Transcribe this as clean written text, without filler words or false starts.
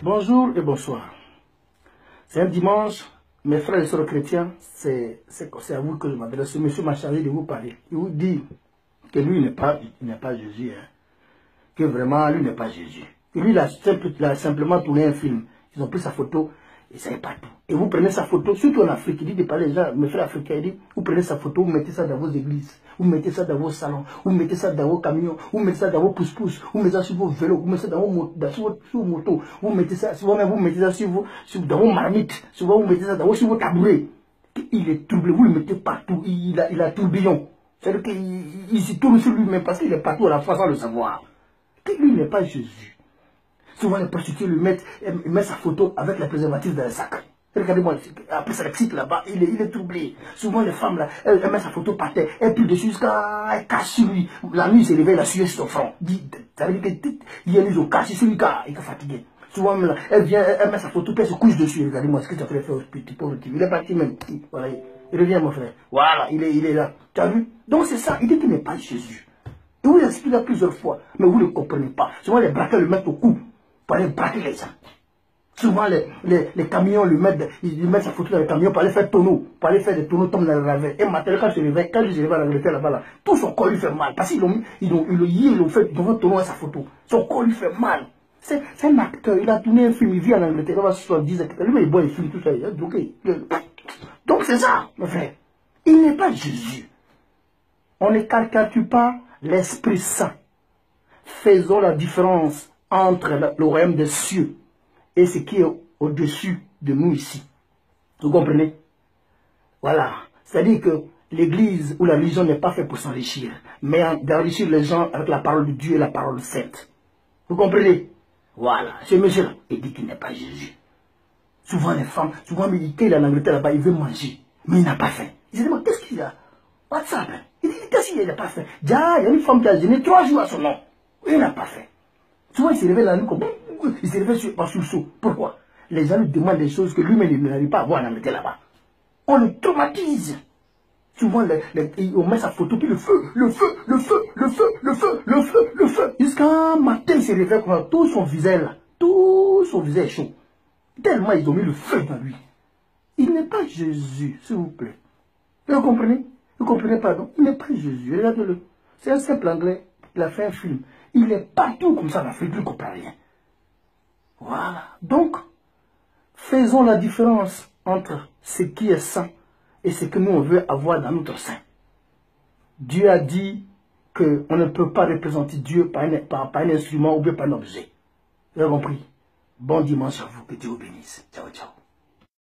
Bonjour et bonsoir. C'est un dimanche, mes frères et sœurs chrétiens, c'est à vous que je m'adresse. Ce monsieur m'a chargé de vous parler. Il vous dit que lui n'est pas Jésus, hein. Que vraiment lui n'est pas Jésus. Que lui il a simplement tourné un film. Ils ont pris sa photo et ça n'est pas tout. Et vous prenez sa photo, surtout en Afrique, il dit de parler, les gens, mes frères africains, il dit, vous prenez sa photo, vous mettez ça dans vos églises, vous mettez ça dans vos salons, vous mettez ça dans vos camions, vous mettez ça dans vos pousse-pousse, vous mettez ça sur vos vélos, vous mettez ça dans vos motos, vous mettez ça, souvent même vous mettez ça dans vos marmites, souvent vous mettez ça sur vos tabourets. Il est troublé, vous le mettez partout, il a tourbillon. C'est-à-dire qu'il se tourne sur lui-même parce qu'il est partout à la fois sans le savoir. Que lui n'est pas Jésus. Souvent les prostituées lui mettent sa photo avec les préservatifs dans le sac. Regardez-moi, après ça l'excite là-bas, il est troublé. Souvent les femmes là, elles mettent sa photo par terre, elles plie dessus jusqu'à elle cache sur lui. La nuit il se réveille, la sueur sur son front. Ça veut dire qu'il y a une cache sur lui car il est fatigué. Souvent là, elle met sa photo, puis elle se couche dessus. Regardez-moi ce que tu as fait au petit pauvre type. Il est parti même. Voilà, il revient mon frère. Voilà, il est là. Tu as vu? Donc c'est ça, il dit qu'il n'est pas Jésus. Il vous l'explique plusieurs fois, mais vous ne comprenez pas. Souvent les braqueurs le mettent au cou pour aller braquer les gens. Souvent les camions lui mettent sa photo dans les camions pour aller faire tonneau, pour aller faire des tonneaux comme dans le ravin. Et maintenant quand il se réveille à l'Angleterre là-bas, tout son corps lui fait mal. Parce qu'ils ont fait un tonneau à sa photo. Son corps lui fait mal. C'est un acteur, il a tourné un film, il vit en Angleterre, il va se 70 ans. Lui, il boit un film, tout ça, il a bloqué. Donc c'est ça, mon frère. Il n'est pas Jésus. On ne caricature pas l'Esprit Saint. Faisons la différence entre le royaume des cieux et ce qui est au-dessus de nous ici. Vous comprenez? Voilà. C'est-à-dire que l'église ou la religion n'est pas faite pour s'enrichir, mais d'enrichir les gens avec la parole de Dieu et la parole sainte. Vous comprenez? Voilà. Ce monsieur-là, il dit qu'il n'est pas Jésus. Souvent les femmes, souvent il est en Angleterre là-bas, il veut manger, mais il n'a pas faim. Il se demande, qu'est-ce qu'il a? What's up? Il dit, qu'est-ce qu'il n'a pas faim? Il y a une femme qui a gêné 3 jours à son nom. Il n'a pas faim. Souvent il se réveille la nuit comme il se réveille par sursaut. Pourquoi? Les gens lui demandent des choses que lui-même n'arrive pas à voir en Angleterre là-bas. On le traumatise. Souvent on met sa photo, puis le feu. Jusqu'à matin il se réveille comme ça, tout son visage là, tout son visage est chaud. Tellement ils ont mis le feu dans lui. Il n'est pas Jésus, s'il vous plaît. Vous comprenez? Vous comprenez, pardon? Il n'est pas Jésus, regardez-le. C'est un simple anglais, il a fait un film. Il est partout comme ça en Afrique, il ne comprend rien. Voilà. Donc, faisons la différence entre ce qui est saint et ce que nous on veut avoir dans notre sein. Dieu a dit qu'on ne peut pas représenter Dieu par un instrument ou bien par un objet. Vous avez compris? Bon dimanche à vous, que Dieu vous bénisse. Ciao, ciao.